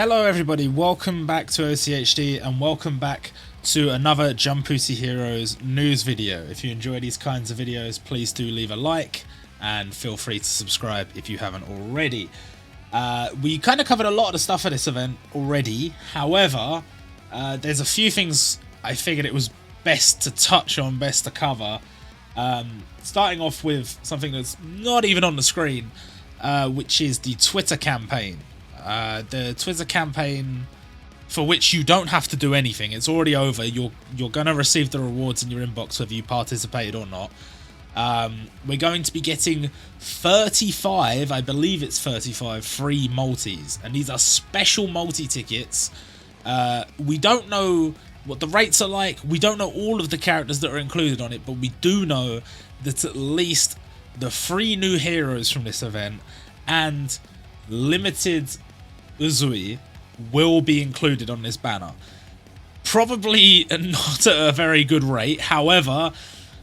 Hello everybody, welcome back to OCHD and welcome back to another Jumputi Heroes news video. If you enjoy these kinds of videos, please do leave a like and feel free to subscribe if you haven't already. We kind of covered a lot of the stuff at this event already, however, there's a few things I figured it was best to touch on, best to cover. Starting off with something that's not even on the screen, which is the Twitter campaign. The Twitter campaign for which you don't have to do anything. It's already over. You're gonna receive the rewards in your inbox whether you participated or not. We're going to be getting 35, I believe it's 35 free multis, and these are special multi tickets. We don't know what the rates are like. We don't know all of the characters that are included on it, but we do know that at least the 3 new heroes from this event and limited Uzui will be included on this banner. Probably not at a very good rate, however,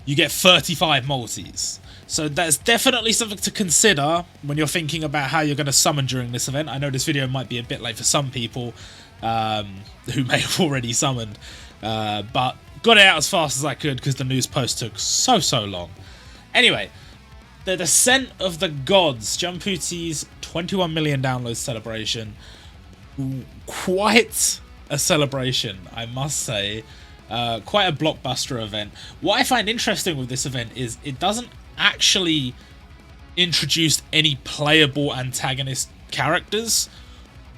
you get 35 multis. So that's definitely something to consider when you're thinking about how you're going to summon during this event. I know this video might be a bit late for some people who may have already summoned, but got it out as fast as I could because the news post took so long. Anyway, the Descent of the Gods, Jumputi's 21 million downloads celebration. Quite a celebration, I must say. Quite a blockbuster event. What I find interesting with this event is it doesn't actually introduce any playable antagonist characters.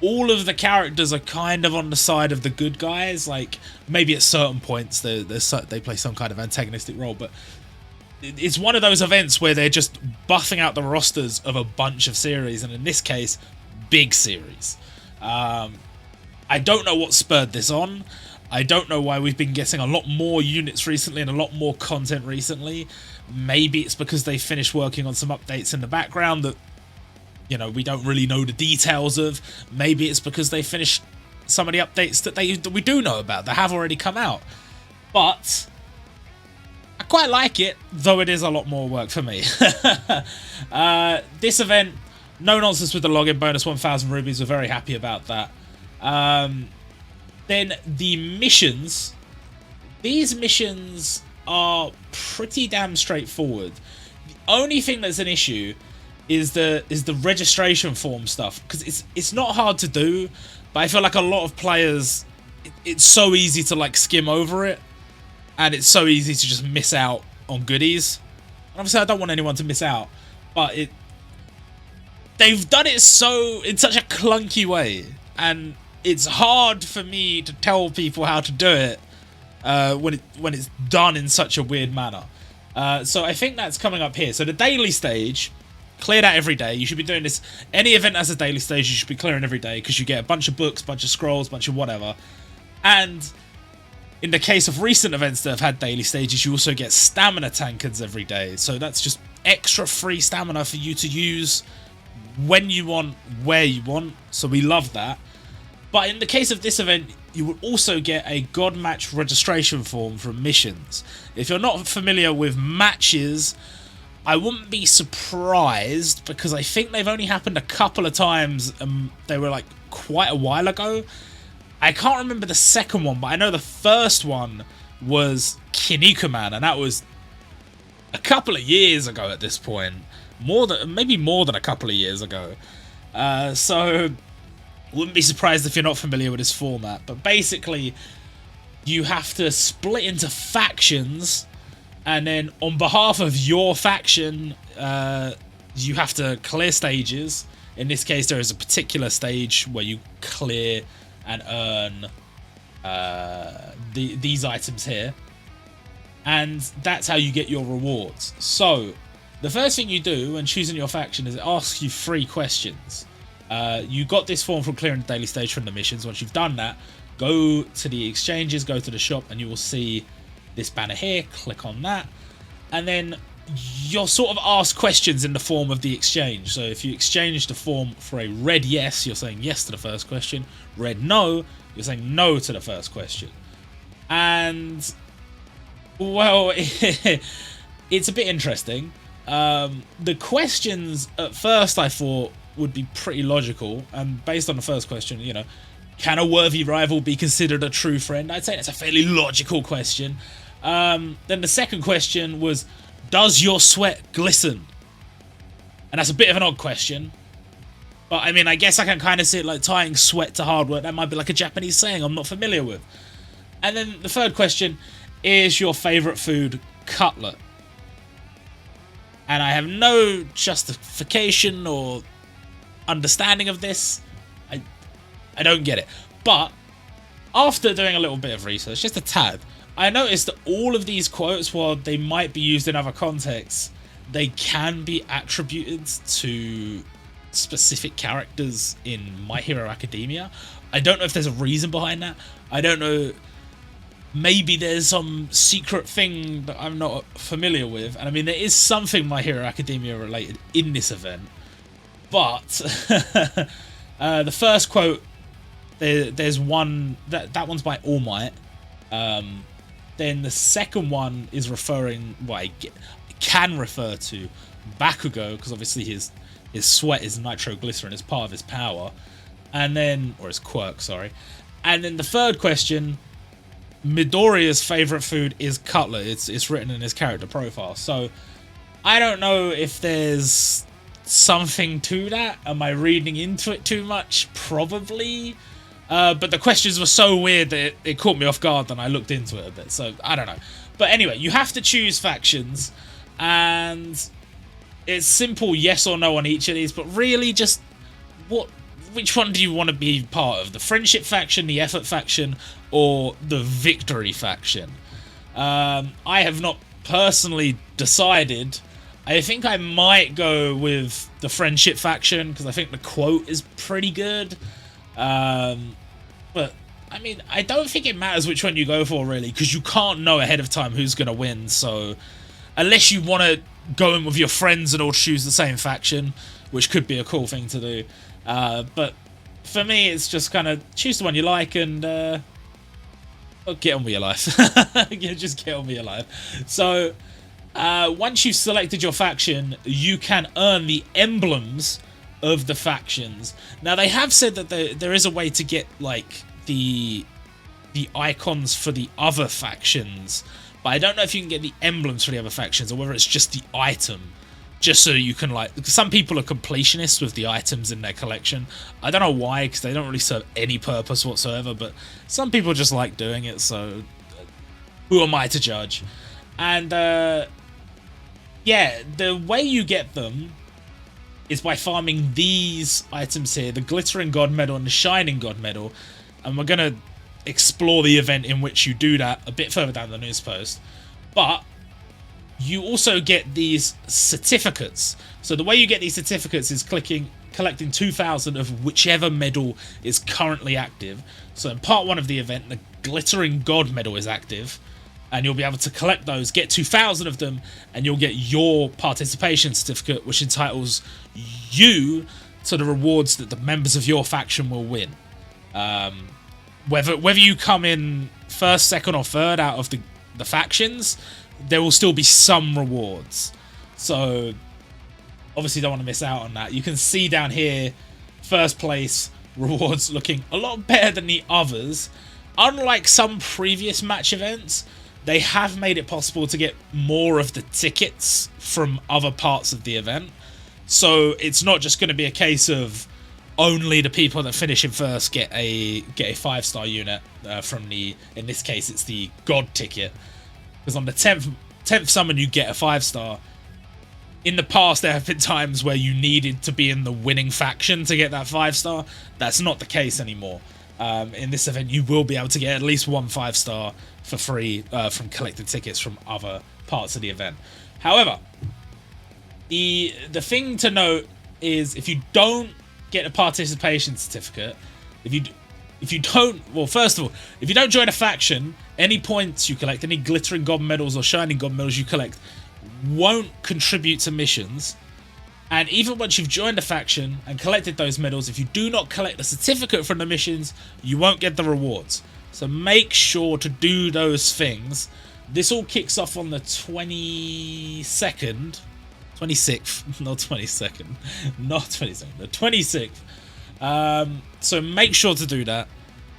All of the characters are kind of on the side of the good guys. Like, maybe at certain points they play some kind of antagonistic role, but it's one of those events where they're just buffing out the rosters of a bunch of series, and in this case, big series. I don't know what spurred this on. I don't know why we've been getting a lot more units recently and a lot more content recently. Maybe it's because they finished working on some updates in the background that, you know, we don't really know the details of. Maybe it's because they finished some of the updates that we do know about that have already come out. But I quite like it, though it is a lot more work for me. This event, no nonsense with the login bonus, 1,000 rubies. We're very happy about that. Then the missions. These missions are pretty damn straightforward. The only thing that's an issue is the registration form stuff, because it's not hard to do, but I feel like a lot of players, it's so easy to like skim over it, and it's so easy to just miss out on goodies. Obviously, I don't want anyone to miss out, but they've done it in such a clunky way, and it's hard for me to tell people how to do it when it's done in such a weird manner. So I think that's coming up here. So the daily stage, clear that every day. You should be doing this. Any event has a daily stage, you should be clearing every day, because you get a bunch of books, bunch of scrolls, bunch of whatever. And in the case of recent events that have had daily stages, you also get stamina tankards every day. So that's just extra free stamina for you to use when you want, where you want. So we love that. But in the case of this event, you will also get a God Match registration form from missions. If you're not familiar with matches, I wouldn't be surprised, because I think they've only happened a couple of times. They were like quite a while ago. I can't remember the second one, but I know the first one was Kinnikuman, and that was a couple of years ago at this point. Maybe more than a couple of years ago. So wouldn't be surprised if you're not familiar with this format. But basically, you have to split into factions, and then on behalf of your faction, you have to clear stages. In this case, there is a particular stage where you clear and earn these items here, and that's how you get your rewards. So the first thing you do when choosing your faction is it asks you 3 questions. You got this form from clearing the daily stage from the missions. Once you've done that, go to the exchanges, go to the shop, and you will see this banner here. Click on that, and then you'll sort of ask questions in the form of the exchange. So if you exchange the form for a red yes, you're saying yes to the first question. Red no, you're saying no to the first question. And, well, it's a bit interesting. The questions, at first I thought, would be pretty logical. And based on the first question, you know, can a worthy rival be considered a true friend? I'd say that's a fairly logical question. Then the second question was, does your sweat glisten? And that's a bit of an odd question. But I mean, I guess I can kind of see it like tying sweat to hard work. That might be like a Japanese saying I'm not familiar with. And then the third question, is your favourite food cutlet? And I have no justification or understanding of this. I don't get it. But after doing a little bit of research, just a tad, I noticed that all of these quotes, while they might be used in other contexts, they can be attributed to specific characters in My Hero Academia. I don't know if there's a reason behind that. I don't know. Maybe there's some secret thing that I'm not familiar with. And I mean, there is something My Hero Academia related in this event. But the first quote, there's one, that one's by All Might. Then the second one is referring, well, it can refer to Bakugo, because obviously his sweat is nitroglycerin as part of his power. And then, or his quirk, sorry. And then the third question, Midoriya's favourite food is cutlet. It's written in his character profile. So I don't know if there's something to that. Am I reading into it too much? Probably. But the questions were so weird that it caught me off guard and I looked into it a bit. So I don't know. But anyway, you have to choose factions. And it's simple yes or no on each of these. But really just which one do you want to be part of? The friendship faction, the effort faction, or the victory faction? I have not personally decided. I think I might go with the friendship faction because I think the quote is pretty good. But I mean, I don't think it matters which one you go for really, because you can't know ahead of time who's going to win. So unless you want to go in with your friends and all choose the same faction, which could be a cool thing to do. But for me, it's just kind of choose the one you like and get on with your life. Just get on with your life. So once you've selected your faction, you can earn the emblems of the factions. Now they have said that there is a way to get like the icons for the other factions, but I don't know if you can get the emblems for the other factions or whether it's just the item. Just so you can, like, some people are completionists with the items in their collection. I don't know why, because they don't really serve any purpose whatsoever, but some people just like doing it, so who am I to judge? And, yeah, the way you get them is by farming these items here, the Glittering God Medal and the Shining God Medal, and we're going to explore the event in which you do that a bit further down the news post. But you also get these certificates. So the way you get these certificates is collecting 2,000 of whichever medal is currently active. So in part 1 of the event, the Glittering God Medal is active, and you'll be able to collect those, get 2,000 of them, and you'll get your participation certificate, which entitles you to the rewards that the members of your faction will win. Whether you come in first, second, or third out of the factions, there will still be some rewards. So obviously don't want to miss out on that. You can see down here, first place rewards looking a lot better than the others. Unlike some previous match events, they have made it possible to get more of the tickets from other parts of the event. So it's not just going to be a case of only the people that finish in first get a 5-star unit from the, in this case it's the God ticket. Because on the 10th summon you get a 5-star. In the past there have been times where you needed to be in the winning faction to get that 5-star. That's not the case anymore. In this event you will be able to get at least one 5-star for free from collected tickets from other parts of the event. However, the thing to note is if you don't get a participation certificate, if you don't, well, first of all, if you don't join a faction, any points you collect, any Glittering God Medals or Shining God Medals you collect won't contribute to missions. And even once you've joined a faction and collected those medals, if you do not collect a certificate from the missions, you won't get the rewards. So make sure to do those things. This all kicks off on the 22nd, 26th, not 22nd, not 22nd, the 26th. So make sure to do that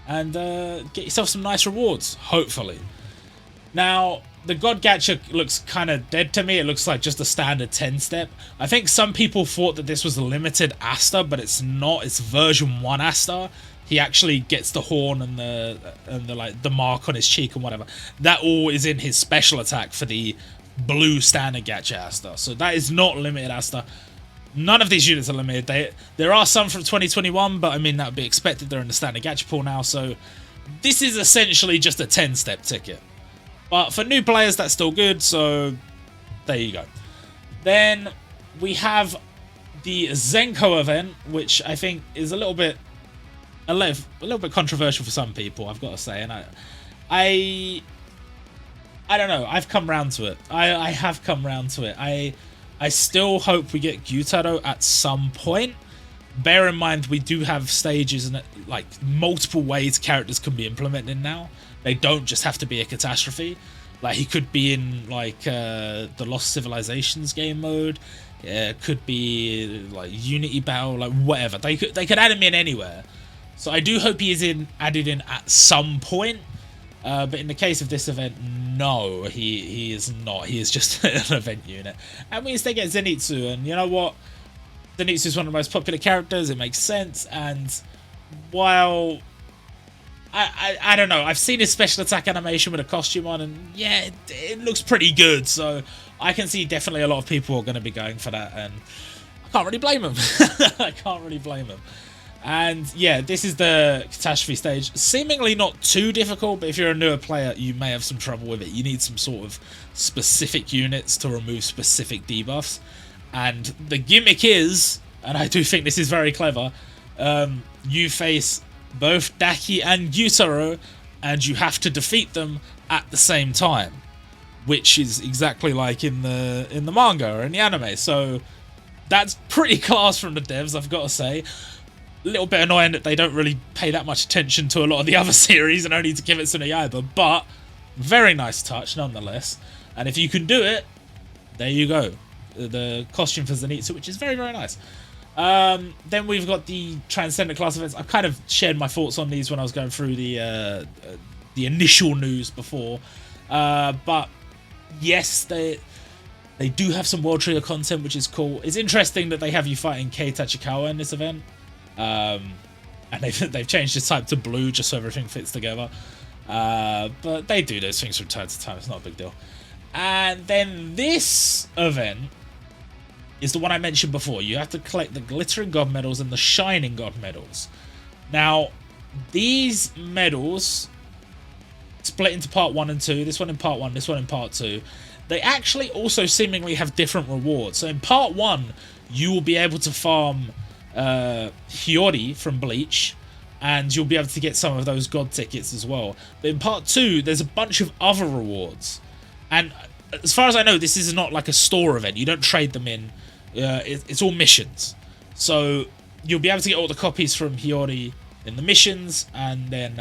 and get yourself some nice rewards, hopefully. Now, the God Gacha looks kind of dead to me. It looks like just a standard 10-step. I think some people thought that this was a limited Asta, but it's not. It's version 1 Asta. He actually gets the horn and the mark on his cheek and whatever. That all is in his special attack for the blue standard Gacha Asta. So that is not limited Asta. None of these units are limited. There are some from 2021, but I mean that would be expected. They're in the standard Gacha pool now. So this is essentially just a 10-step ticket. But for new players, that's still good, so there you go. Then we have the Zenko Event, which I think is a little bit controversial for some people, I've got to say. And I don't know. I've come round to it. I have come round to it. I still hope we get Gyutaro at some point. Bear in mind, we do have stages and like multiple ways characters can be implemented now. They don't just have to be a catastrophe. Like he could be in like the Lost Civilizations game mode. Yeah, could be like Unity Battle, like whatever. They could add him in anywhere. So I do hope he is added in at some point. But in the case of this event, no, he is not. He is just an event unit. And we instead get Zenitsu, and you know what? Zenitsu is one of the most popular characters. It makes sense, and while I don't know, I've seen his special attack animation with a costume on, and yeah, it looks pretty good. So I can see definitely a lot of people are going to be going for that, and I can't really blame them. I can't really blame them. And yeah, this is the catastrophe stage. Seemingly not too difficult, but if you're a newer player, you may have some trouble with it. You need some sort of specific units to remove specific debuffs. And the gimmick is, and I do think this is very clever, you face both Daki and Gyutaro, and you have to defeat them at the same time, which is exactly like in the manga or in the anime. So that's pretty class from the devs, I've got to say. A little bit annoying that they don't really pay that much attention to a lot of the other series and only to give it to Yaiba, but very nice touch nonetheless. And if you can do it, there you go. The costume for Zenitsu, which is very, very nice. Then we've got the Transcendent class events. I've kind of shared my thoughts on these when I was going through the initial news before. But yes, they do have some World Trigger content, which is cool. It's interesting that they have you fighting Kei Tachikawa in this event. And they've changed his type to blue just so everything fits together. But they do those things from time to time. It's not a big deal. And then this event is the one I mentioned before. You have to collect the Glittering God Medals and the Shining God Medals. Now, these medals split into part 1 and 2. This one in part 1, this one in part 2. They actually also seemingly have different rewards. So in part 1, you will be able to farm Hiyori from Bleach, and you'll be able to get some of those God tickets as well. But in part 2, there's a bunch of other rewards. And as far as I know, this is not like a store event. You don't trade them in. It's all missions. So you'll be able to get all the copies from Hiyori in the missions, and then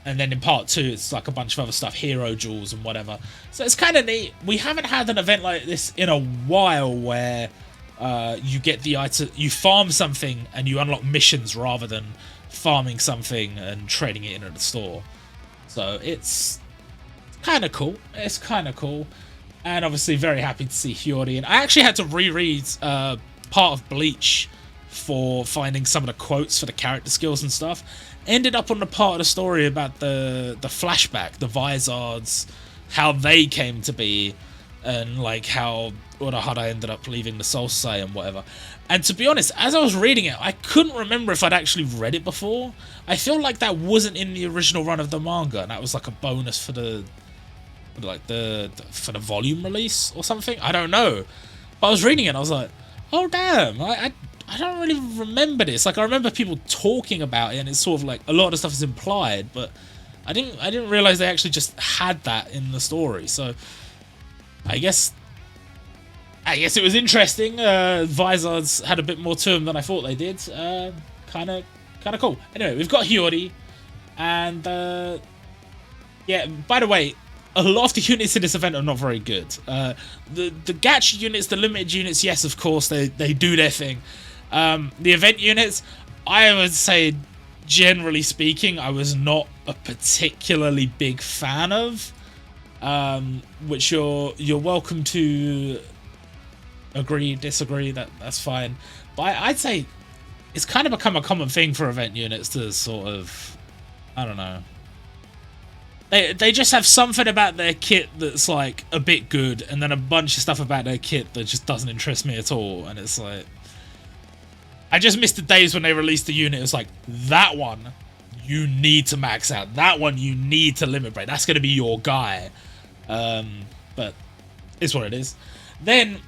in part 2, it's like a bunch of other stuff, hero jewels and whatever. So it's kind of neat. We haven't had an event like this in a while where you get the item, you farm something and you unlock missions rather than farming something and trading it in at the store. So it's kind of cool. It's kind of cool. And obviously very happy to see Hiyori. And I actually had to reread part of Bleach for finding some of the quotes for the character skills and stuff. Ended up on the part of the story about the flashback, the Vizards, how they came to be, and like how Urahara ended up leaving the Soul Society and whatever. And to be honest, as I was reading it, I couldn't remember if I'd actually read it before. I feel like that wasn't in the original run of the manga, and that was like a bonus for the volume release or something. I don't know. But I was reading it and I was like, oh damn, I don't really remember this. Like I remember people talking about it, and it's sort of like a lot of the stuff is implied, but I didn't realize they actually just had that in the story. So I guess it was interesting. Vizards had a bit more to them than I thought they did. Kind of cool. Anyway, we've got Hiyori, and yeah. By the way, a lot of the units in this event are not very good. The gacha units, the limited units, yes, of course, they do their thing. The event units, I would say, generally speaking, I was not a particularly big fan of. Which you're welcome to agree, disagree. That's fine. But I'd say it's kind of become a common thing for event units to sort of, I don't know. They just have something about their kit that's like a bit good, and then a bunch of stuff about their kit that just doesn't interest me at all. And it's like, I just missed the days when they released the unit. It's like, that one you need to max out. That one you need to limit break. That's going to be your guy. But it's what it is. Then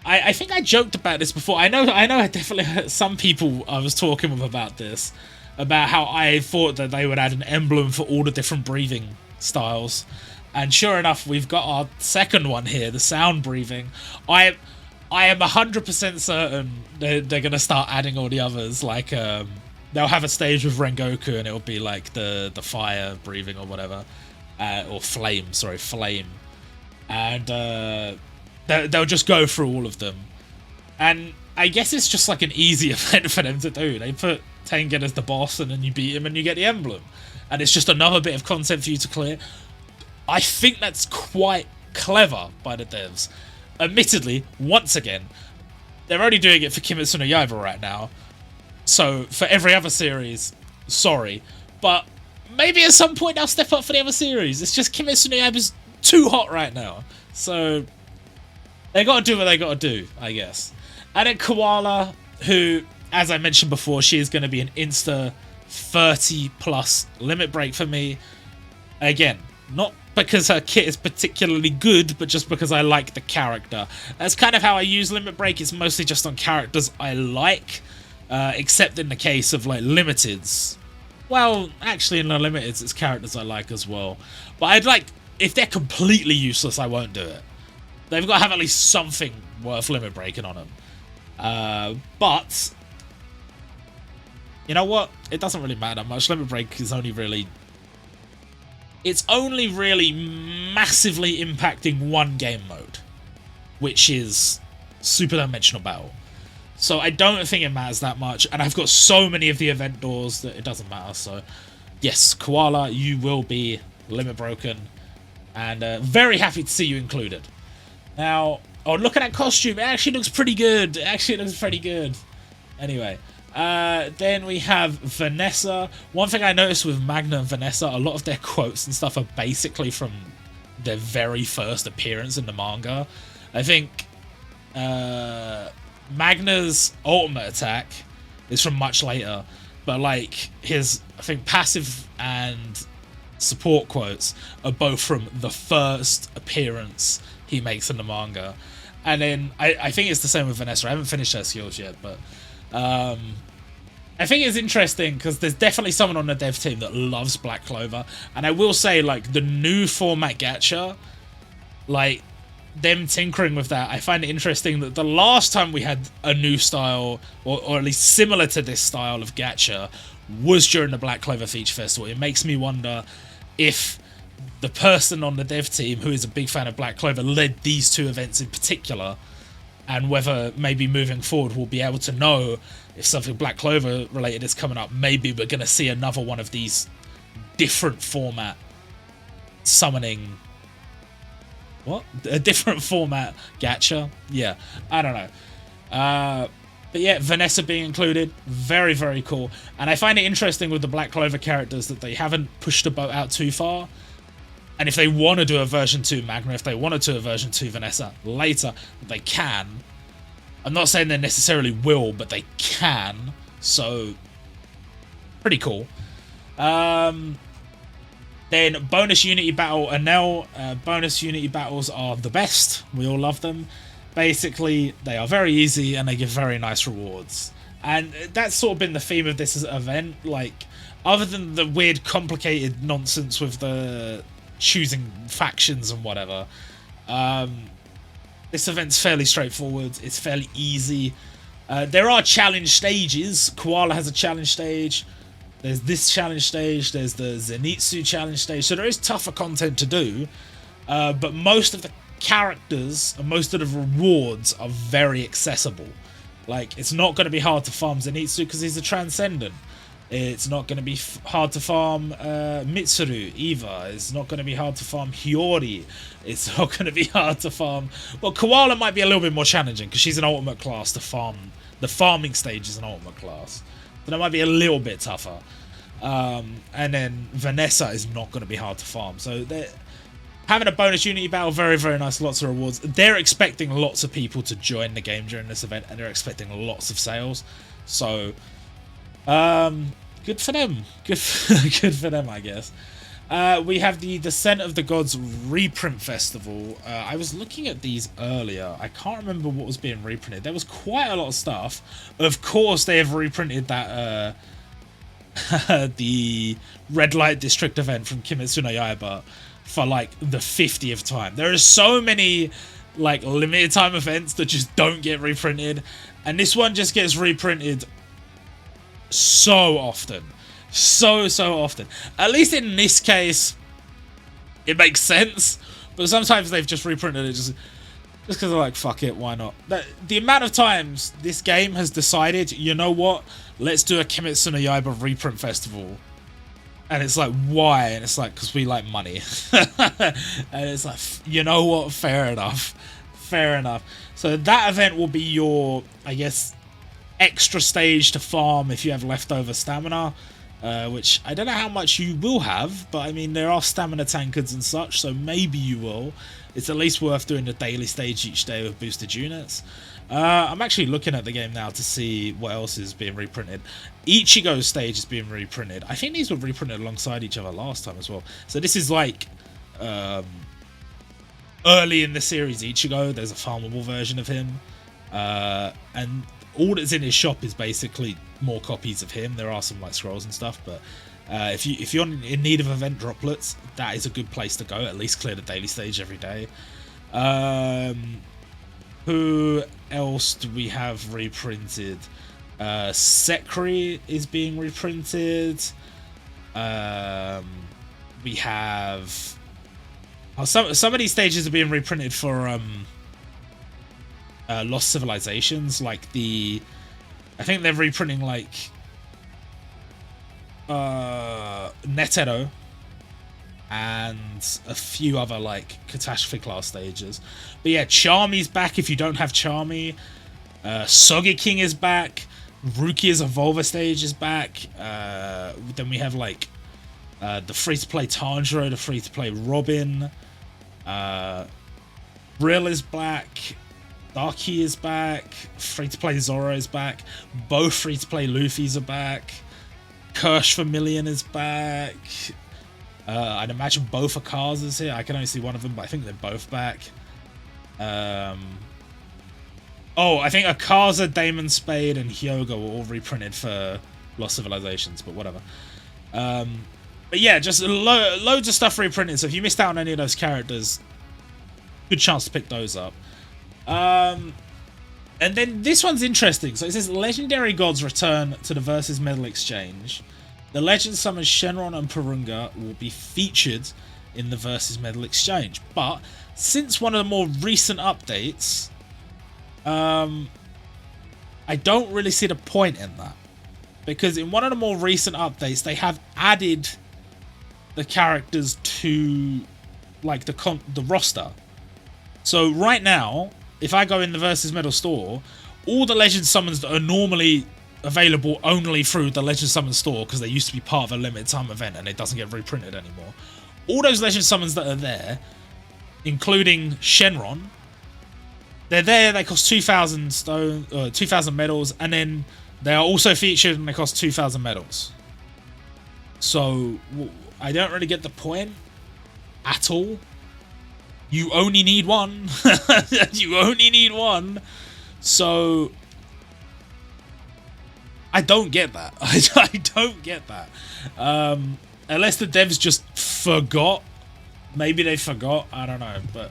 I think I joked about this before. I know I definitely heard some people I was talking with about this, about how I thought that they would add an emblem for all the different breathing styles. And sure enough, we've got our second one here, the sound breathing. I am 100% certain they're going to start adding all the others. Like, they'll have a stage with Rengoku and it'll be like the fire breathing or whatever. Or flame. And they'll just go through all of them. And I guess it's just like an easy event for them to do. They put Tengen as the boss and then you beat him and you get the emblem. And it's just another bit of content for you to clear. I think that's quite clever by the devs. Admittedly, once again, they're only doing it for Kimetsu no Yaiba right now. So, for every other series, sorry. But maybe at some point they'll step up for the other series. It's just Kimetsu no Yaiba's too hot right now. So, they gotta do what they gotta do, I guess. And then Koala, who, as I mentioned before, she is going to be an insta 30 plus limit break for me. Again, not because her kit is particularly good, but just because I like the character. That's kind of how I use limit break. It's mostly just on characters I like, except in the case of like limiteds. Well, actually in the limiteds, it's characters I like as well. But I'd like, if they're completely useless, I won't do it. They've got to have at least something worth limit breaking on them. But you know what? It doesn't really matter much. Limit break is only really... It's only really massively impacting one game mode, which is Super Dimensional Battle. So I don't think it matters that much, and I've got so many of the event doors that it doesn't matter. So yes, Koala, you will be limit broken, and very happy to see you included. Now, looking at costume, it actually looks pretty good. Anyway, then we have Vanessa. One thing I noticed with Magna and Vanessa, a lot of their quotes and stuff are basically from their very first appearance in the manga. I think Magna's ultimate attack is from much later, but like his, I think, passive and support quotes are both from the first appearance he makes in the manga. And then I think it's the same with Vanessa. I haven't finished her skills yet, but I think it's interesting because there's definitely someone on the dev team that loves Black Clover. And I will say, like, the new format gacha, like, them tinkering with that, I find it interesting that the last time we had a new style, or at least similar to this style of gacha, was during the Black Clover Feature Festival. It makes me wonder if the person on the dev team who is a big fan of Black Clover led these two events in particular, and whether maybe moving forward we'll be able to know if something Black Clover related is coming up. Maybe we're going to see another one of these different format summoning... What? A different format gacha? Yeah, I don't know. But yeah, Vanessa being included, very, very cool. And I find it interesting with the Black Clover characters that they haven't pushed the boat out too far. And if they want to do a version 2 Magna, if they want to do a version 2 Vanessa later, they can. I'm not saying they necessarily will, but they can. So, pretty cool. Then bonus Unity Battle Enel. Bonus Unity Battles are the best. We all love them. Basically, they are very easy and they give very nice rewards. And that's sort of been the theme of this event. Like, other than the weird, complicated nonsense with the choosing factions and whatever, this event's fairly straightforward. It's fairly easy. There are challenge stages. Koala has a challenge stage. There's this challenge stage, there's the Zenitsu challenge stage, so there is tougher content to do, but most of the characters and most of the rewards are very accessible. Like, it's not going to be hard to farm Zenitsu because he's a Transcendent. It's not going to be hard to farm Mitsuru, Eva. It's not going to be hard to farm Hiyori. It's not going to be hard to farm... Well, Koala might be a little bit more challenging because she's an ultimate class to farm. The farming stage is an ultimate class. So that might be a little bit tougher. And then Vanessa is not going to be hard to farm. So having a bonus Unity battle, very, very nice. Lots of rewards. They're expecting lots of people to join the game during this event, and they're expecting lots of sales. So... good for them. Good for them, I guess. We have the Descent of the Gods reprint festival. I was looking at these earlier. I can't remember what was being reprinted. There was quite a lot of stuff. Of course, they have reprinted that the Red Light District event from Kimetsu no Yaiba for like the 50th time. There are so many like limited time events that just don't get reprinted, and this one just gets reprinted so often. So often. At least in this case, it makes sense. But sometimes they've just reprinted it just because they're like, fuck it, why not? The amount of times this game has decided, you know what? Let's do a Kimetsu no Yaiba reprint festival. And it's like, why? And it's like, because we like money. And it's like, you know what? Fair enough. Fair enough. So that event will be your, I guess, extra stage to farm if you have leftover stamina, which I don't know how much you will have, but I mean there are stamina tankards and such, so maybe you will. It's at least worth doing the daily stage each day with boosted units. I'm actually looking at the game now to see what else is being reprinted. Ichigo's stage is being reprinted. I think these were reprinted alongside each other last time as well. So this is like early in the series Ichigo. There's a farmable version of him, and all that's in his shop is basically more copies of him. There are some like scrolls and stuff, but if you're in need of event droplets, that is a good place to go. At least clear the daily stage every day. Who else do we have reprinted? Sekri is being reprinted. We have some of these stages are being reprinted for Lost Civilizations, like I think they're reprinting like Netero and a few other like catastrophe class stages. But yeah, Charmy's back if you don't have Charmy. Sogeking is back. Rukia's Evolver stage is back. Then we have like the free-to-play Tanjiro, the free-to-play Robin. Brill is back. Darky is back. Free-to-play Zoro is back. Both free-to-play Luffy's are back. Kirsch Vermilion is back. I'd imagine both Akaza's here. I can only see one of them, but I think they're both back. Oh, I think Akaza, Damon Spade, and Hyoga were all reprinted for Lost Civilizations, but whatever. But yeah, just loads of stuff reprinted, so if you missed out on any of those characters, good chance to pick those up. And then this one's interesting. So it says Legendary Gods return to the Versus Medal Exchange. The Legend summons Shenron and Purunga will be featured in the Versus Medal Exchange. But since one of the more recent updates, I don't really see the point in that. Because in one of the more recent updates, they have added the characters to like the roster. So right now, if I go in the Versus Medal store, all the Legend summons that are normally available only through the Legend Summon store, because they used to be part of a limited time event and it doesn't get reprinted anymore. All those Legend summons that are there, including Shenron, they're there, they cost 2,000 stone, 2,000 medals, and then they are also featured and they cost 2,000 medals. So I don't really get the point at all. You only need one. You only need one. So I don't get that. I don't get that. Unless the devs just forgot. Maybe they forgot. I don't know. But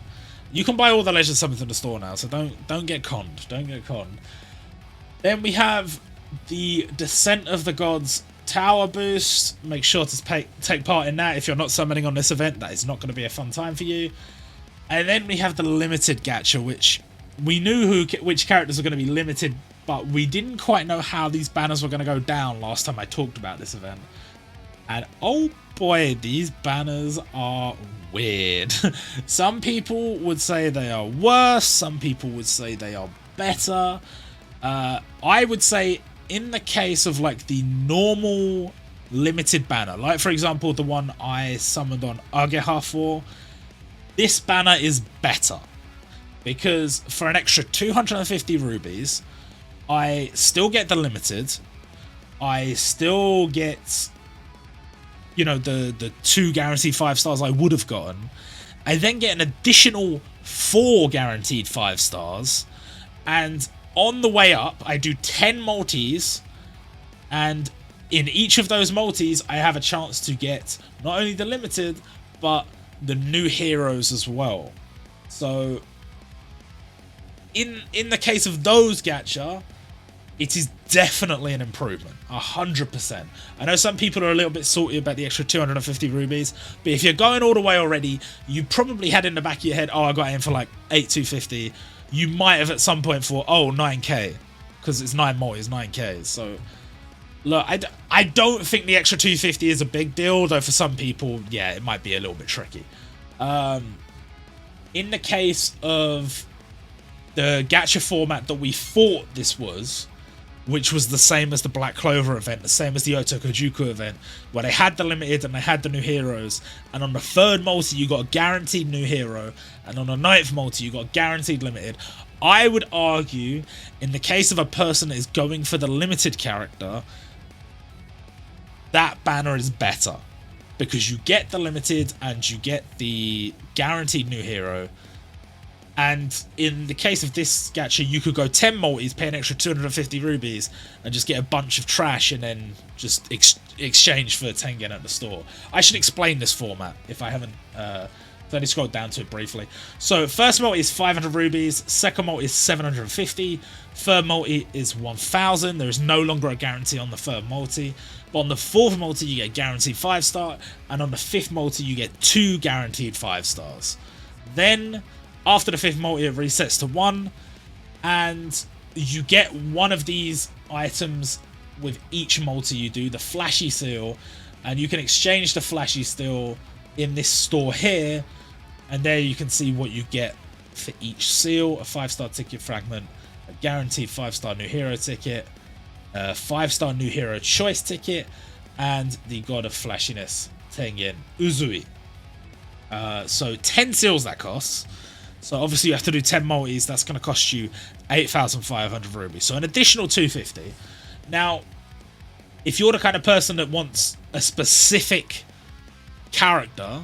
you can buy all the Legend Summons in the store now, so don't get conned. Don't get conned. Then we have the Descent of the Gods tower boost. Make sure to take part in that. If you're not summoning on this event, that is not going to be a fun time for you. And then we have the limited gacha, which we knew which characters are going to be limited, but we didn't quite know how these banners were going to go down last time I talked about this event. And oh boy, these banners are weird. Some people would say they are worse, some people would say they are better. I would say in the case of like the normal limited banner, like for example the one I summoned on Ageha for, this banner is better because for an extra 250 rubies I still get the limited, I still get, you know, the 2 guaranteed 5 stars I would have gotten. I then get an additional 4 guaranteed 5 stars, and on the way up I do 10 multis, and in each of those multis I have a chance to get not only the limited but the new heroes as well. So in the case of those gacha, it is definitely an improvement, 100%. I know some people are a little bit salty about the extra 250 rubies, but if you're going all the way already, you probably had in the back of your head, oh, I got in for like 8,250. You might have at some point thought, oh, 9k, because it's 9 more, it's 9k. So, look, I don't think the extra 250 is a big deal, though for some people, yeah, it might be a little bit tricky. In the case of the gacha format that we thought this was, which was the same as the Black Clover event, the same as the Otokojuku event, where they had the limited and they had the new heroes, and on the 3rd multi you got a guaranteed new hero, and on the 9th multi you got guaranteed limited. I would argue, in the case of a person that is going for the limited character, that banner is better, because you get the limited and you get the guaranteed new hero. And in the case of this gacha, you could go 10 multis, pay an extra 250 rubies, and just get a bunch of trash and then just exchange for Tengen at the store. I should explain this format if I haven't. I've only scrolled down to it briefly. So first multi is 500 rubies, second multi is 750, third multi is 1000. There is no longer a guarantee on the third multi. But on the 4th multi, you get guaranteed 5 star, and on the 5th multi, you get 2 guaranteed 5 stars. Then after the 5th multi, it resets to 1, and you get one of these items with each multi you do, the flashy seal, and you can exchange the flashy seal in this store here, and there you can see what you get for each seal: a 5-star ticket fragment, a guaranteed 5-star new hero ticket, a 5-star new hero choice ticket, and the God of Flashiness, Tengen Uzui. So 10 seals that costs. So obviously you have to do 10 multis. That's going to cost you 8,500 rubies. So an additional 250. Now, if you're the kind of person that wants a specific character,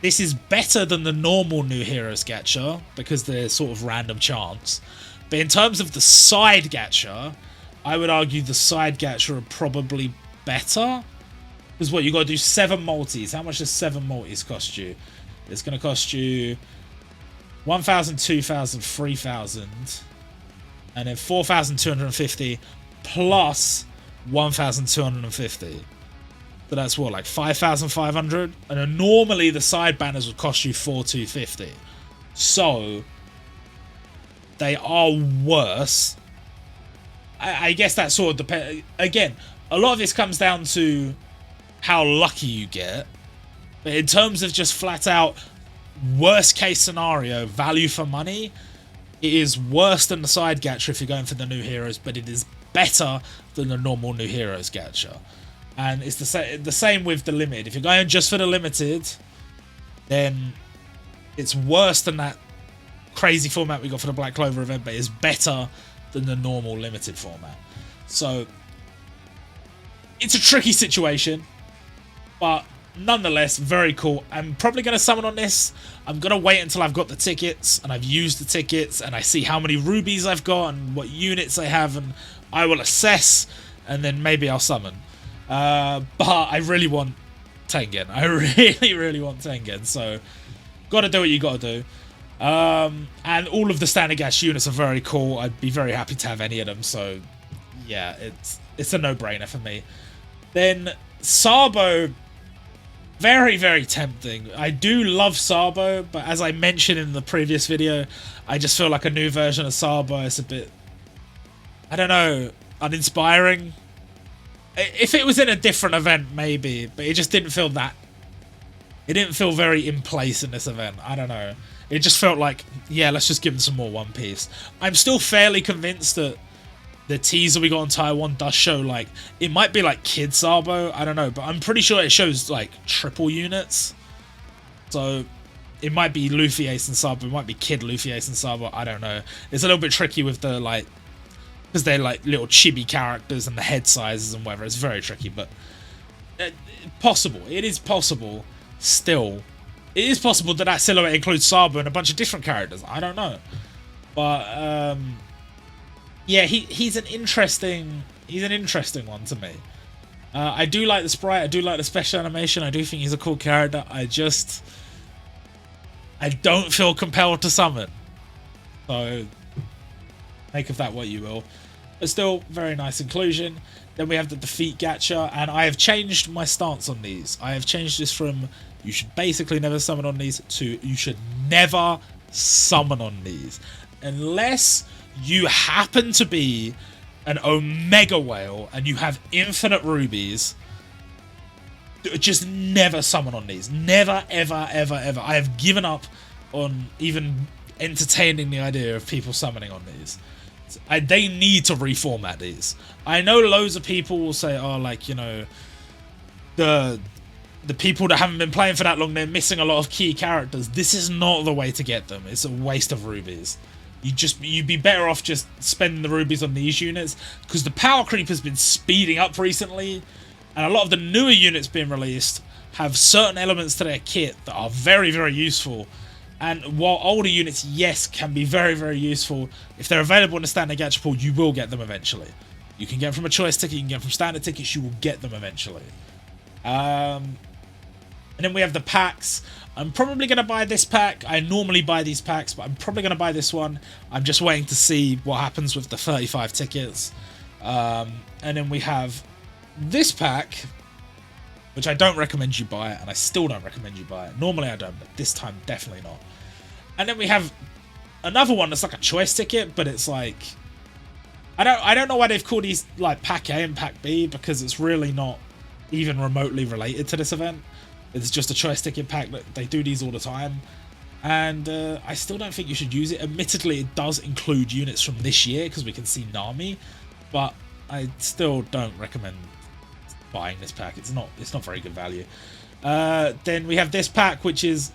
this is better than the normal new heroes gacha because they're sort of random chance. But in terms of the side gacha, I would argue the side gacha are probably better. Because what, you got to do 7 multis. How much does 7 multis cost you? It's going to cost you 1,000, 2,000, 3,000, and then 4,250 plus 1,250. So that's what, like 5,500? And then normally the side banners would cost you 4,250. So they are worse. I guess that sort of depends. Again, a lot of this comes down to how lucky you get. But in terms of just flat out worst case scenario, value for money, it is worse than the side gacha if you're going for the new heroes, but it is better than the normal new heroes gacha. And it's the same with the limited. If you're going just for the limited, then it's worse than that crazy format we got for the Black Clover event, but it's better than the normal limited format. So it's a tricky situation, but nonetheless, very cool. I'm probably going to summon on this. I'm going to wait until I've got the tickets and I've used the tickets and I see how many rubies I've got and what units I have, and I will assess, and then maybe I'll summon. But I really want Tengen. I really want Tengen. So, got to do what you got to do. And all of the standard gas units are very cool. I'd be very happy to have any of them. So, yeah, it's a no-brainer for me. Then Sabo, very, very tempting. I do love Sabo, but as I mentioned in the previous video, I just feel like a new version of Sabo is a bit, I don't know, uninspiring. If it was in a different event, maybe, but it just didn't feel that. It didn't feel very in place in this event. I don't know. It just felt like, yeah, let's just give them some more One Piece. I'm still fairly convinced that the teaser we got on Taiwan does show, like, it might be like Kid Sabo, I don't know, but I'm pretty sure it shows, like, triple units. So, it might be Luffy, Ace, and Sabo, it might be Kid, Luffy, Ace, and Sabo, I don't know. It's a little bit tricky with the, like, because they're, like, little chibi characters and the head sizes and whatever, it's very tricky, but possible. It is possible, still. It is possible that that silhouette includes Sabo and a bunch of different characters, I don't know. But, yeah, he's an interesting one to me. I do like the sprite. I do like the special animation. I do think he's a cool character. I don't feel compelled to summon. So make of that what you will. But still, very nice inclusion. Then we have the defeat gacha, and I have changed my stance on these. I have changed this from you should basically never summon on these to you should never summon on these unless you happen to be an Omega Whale and you have infinite rubies. Just never summon on these. Never, ever, ever, ever. I have given up on even entertaining the idea of people summoning on these. They need to reformat these. I know loads of people will say, oh, like, you know, the people that haven't been playing for that long, they're missing a lot of key characters. This is not the way to get them. It's a waste of rubies. You'd be better off just spending the rubies on these units, because the power creep has been speeding up recently, and a lot of the newer units being released have certain elements to their kit that are very, very useful. And while older units, yes, can be very, very useful, if they're available in the standard gacha pool, you will get them eventually. You can get them from a choice ticket, you can get them from standard tickets, you will get them eventually. And then we have the packs. I'm probably going to buy this pack. I normally buy these packs, but I'm probably going to buy this one. I'm just waiting to see what happens with the 35 tickets. And then we have this pack, which I don't recommend you buy it, and I still don't recommend you buy it. Normally I don't, but this time definitely not. And then we have another one that's like a choice ticket, but it's like, I don't know why they've called these like pack A and pack B, because it's really not even remotely related to this event. It's just a choice ticket pack. They do these all the time, and I still don't think you should use it. Admittedly, it does include units from this year because we can see Nami, but I still don't recommend buying this pack. It's not very good value. Then we have this pack, which is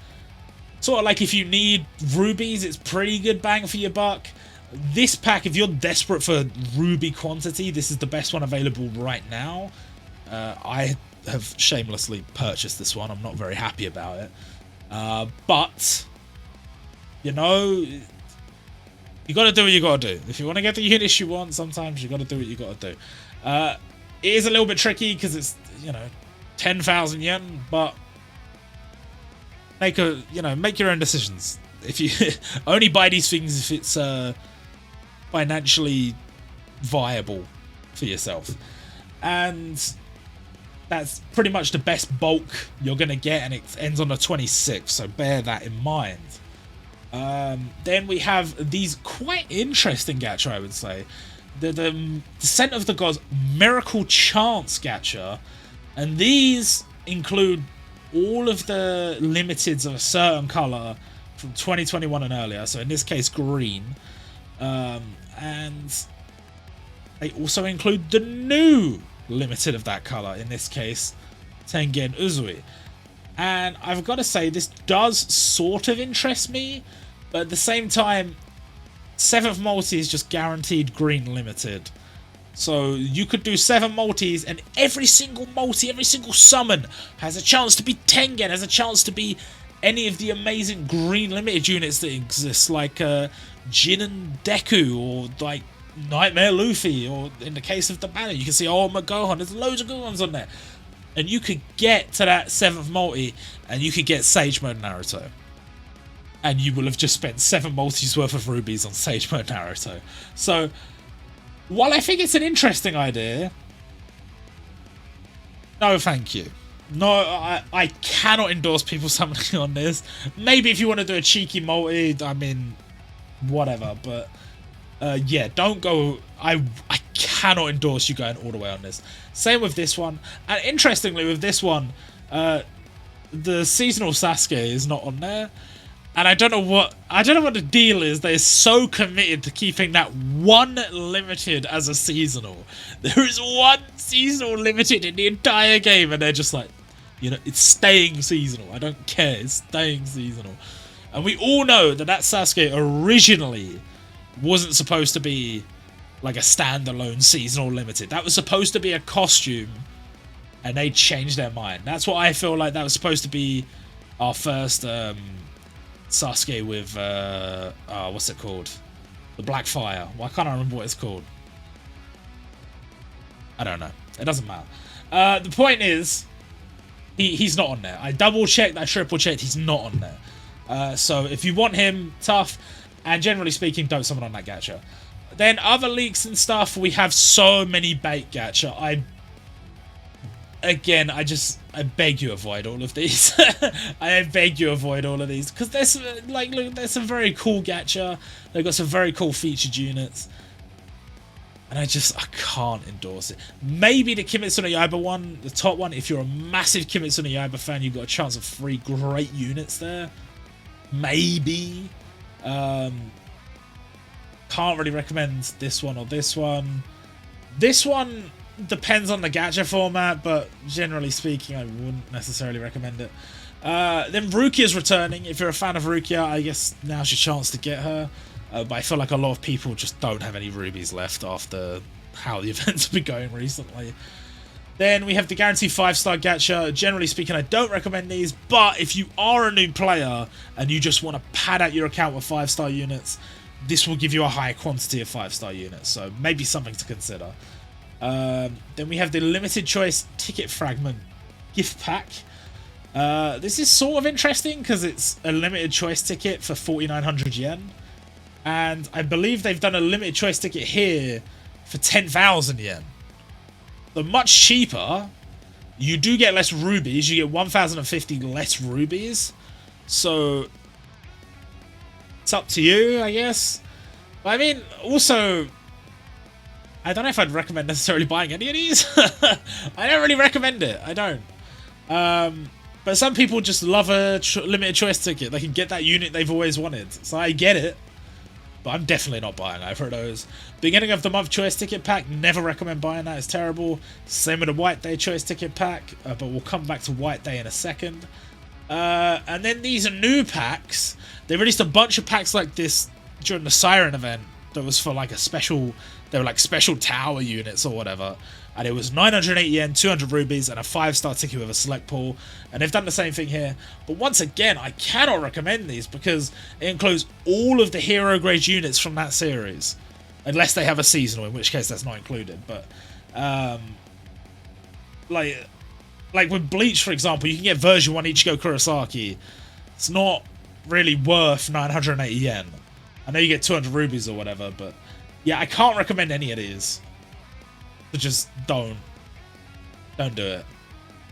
sort of like if you need rubies, it's pretty good bang for your buck. This pack, if you're desperate for ruby quantity, this is the best one available right now. I have shamelessly purchased this one. I'm not very happy about it. But, you know, you got to do what you got to do. If you want to get the units you want, sometimes you got to do what you got to do. It is a little bit tricky because it's, you know, 10,000 yen, but make your own decisions. If you only buy these things if it's financially viable for yourself. And that's pretty much the best bulk you're going to get, and it ends on the 26th, so bear that in mind. Then we have these quite interesting gacha, I would say. The Descent of the Gods Miracle Chance gacha, and these include all of the limiteds of a certain colour from 2021 and earlier, so in this case green, and they also include the new limited of that colour, in this case Tengen Uzui. And I've got to say, this does sort of interest me, but at the same time, 7th multi is just guaranteed green limited. So you could do 7 multis, and every single multi, every single summon has a chance to be Tengen, has a chance to be any of the amazing green limited units that exist, like Jin and Deku, or like Nightmare Luffy, or in the case of the banner, you can see Oma Gohan. There's loads of good ones on there. And you could get to that 7th multi, and you could get Sage Mode Naruto. And you will have just spent 7 multis worth of rubies on Sage Mode Naruto. So, while I think it's an interesting idea, No, thank you. No, I cannot endorse people summoning on this. Maybe if you want to do a cheeky multi, I mean, whatever. But yeah, don't go. I cannot endorse you going all the way on this. Same with this one. And interestingly, with this one, the seasonal Sasuke is not on there. And I don't know what the deal is. They're so committed to keeping that one limited as a seasonal. There is one seasonal limited in the entire game, and they're just like, you know, it's staying seasonal. I don't care. It's staying seasonal. And we all know that Sasuke originally wasn't supposed to be like a standalone seasonal limited. That was supposed to be a costume, and they changed their mind. That's what I feel like that was supposed to be our first Sasuke with what's it called? The Black Fire. Why can't I remember what it's called? I don't know. It doesn't matter. The point is, he's not on there. I double checked, I triple checked, he's not on there. So if you want him, tough. And generally speaking, don't summon on that gacha. Then other leaks and stuff, we have so many bait gacha. I beg you avoid all of these. I beg you avoid all of these because there's like, look, there's some very cool gacha. They've got some very cool featured units, and I can't endorse it. Maybe the Kimetsu no Yaiba one, the top one. If you're a massive Kimetsu no Yaiba fan, you've got a chance of 3 great units there. Maybe. Can't really recommend this one or this one. This one depends on the gacha format, but generally speaking, I wouldn't necessarily recommend it. Then Rukia's returning. If you're a fan of Rukia, I guess now's your chance to get her. But I feel like a lot of people just don't have any rubies left after how the events have been going recently. Then we have the guaranteed 5-star gacha. Generally speaking, I don't recommend these, but if you are a new player and you just want to pad out your account with 5-star units, this will give you a higher quantity of 5-star units, so maybe something to consider. Then we have the limited choice ticket fragment gift pack. This is sort of interesting because it's a limited choice ticket for 4,900 yen. And I believe they've done a limited choice ticket here for 10,000 yen. So much cheaper. You do get less rubies. You get 1,050 less rubies. So it's up to you, I guess. But I mean, also, I don't know if I'd recommend necessarily buying any of these. I don't really recommend it. I don't. But some people just love a limited choice ticket. They can get that unit they've always wanted. So I get it. But I'm definitely not buying either of those. Beginning of the month choice ticket pack, never recommend buying that. It's terrible. Same with the White Day choice ticket pack. But we'll come back to White Day in a second. And then these are new packs. They released a bunch of packs like this during the Siren event. That was for like a special... They were like special tower units or whatever. And it was 980 yen, 200 rubies, and a 5-star ticket with a select pool. And they've done the same thing here. But once again, I cannot recommend these because it includes all of the hero grade units from that series. Unless they have a seasonal, in which case that's not included. But, like with Bleach, for example, you can get version 1 Ichigo Kurosaki. It's not really worth 980 yen. I know you get 200 rubies or whatever, but yeah, I can't recommend any of these. So just don't do it.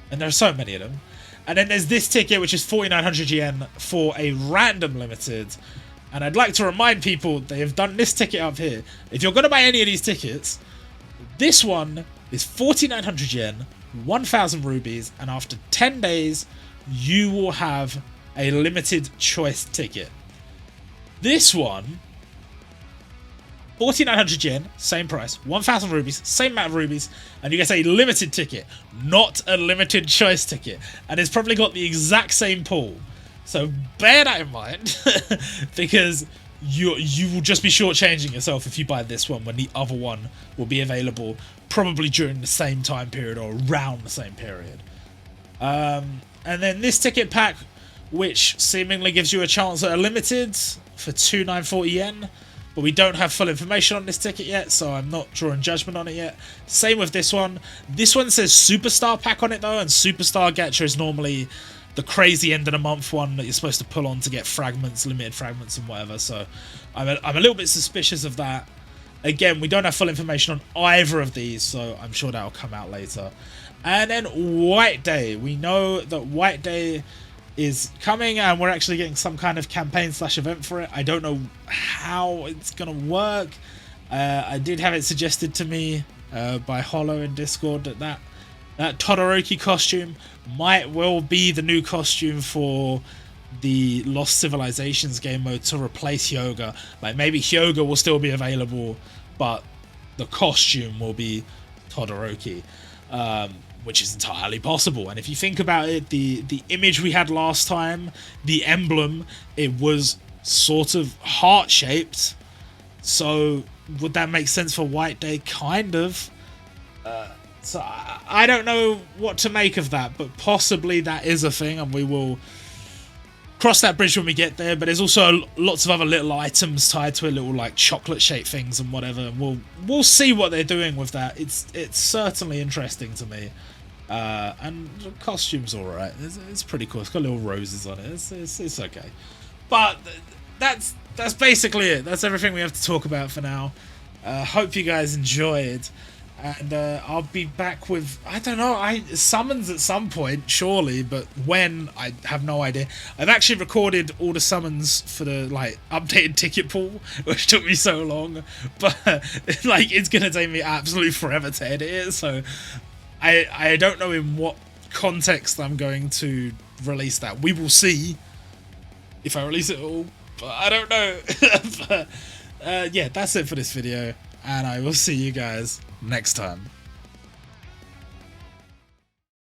And there are so many of them. And then there's this ticket, which is 4,900 yen for a random limited. And I'd like to remind people they have done this ticket up here. If you're going to buy any of these tickets, this one is 4,900 yen, 1,000 rubies, and after 10 days, you will have a limited choice ticket. This one, 4,900 yen, same price, 1,000 rubies, same amount of rubies, and you get a limited ticket, not a limited choice ticket. And it's probably got the exact same pool. So bear that in mind, because you will just be shortchanging yourself if you buy this one when the other one will be available probably during the same time period or around the same period. And then this ticket pack, which seemingly gives you a chance at a limited for 2,940 yen. But we don't have full information on this ticket yet, so I'm not drawing judgment on it yet. Same with this one. This one says Superstar pack on it though, and Superstar Gacha is normally the crazy end of the month one that you're supposed to pull on to get fragments, limited fragments and whatever. So I'm a little bit suspicious of that. Again, we don't have full information on either of these, so I'm sure that'll come out later. And then White Day. We know that White Day is coming, and we're actually getting some kind of campaign / event for it. I don't know how it's gonna work. I did have it suggested to me by Hollow in Discord that Todoroki costume might well be the new costume for the Lost Civilizations game mode to replace Hyoga. Like, maybe Hyoga will still be available, but the costume will be Todoroki, which is entirely possible. And if you think about it, the image we had last time, the emblem, it was sort of heart-shaped. So would that make sense for White Day? Kind of. So I don't know what to make of that, but possibly that is a thing, and we will cross that bridge when we get there. But there's also lots of other little items tied to it, little like chocolate-shaped things and whatever. And we'll see what they're doing with that. It's certainly interesting to me. And the costume's alright. It's pretty cool. It's got little roses on it. It's okay. But that's basically it. That's everything we have to talk about for now. Hope you guys enjoyed. And I'll be back with, I don't know, summons at some point, surely, but when, I have no idea. I've actually recorded all the summons for the, like, updated ticket pool, which took me so long, but, like, it's gonna take me absolutely forever to edit it, so I don't know in what context I'm going to release that. We will see if I release it all, but I don't know. But, yeah, that's it for this video, and I will see you guys next time.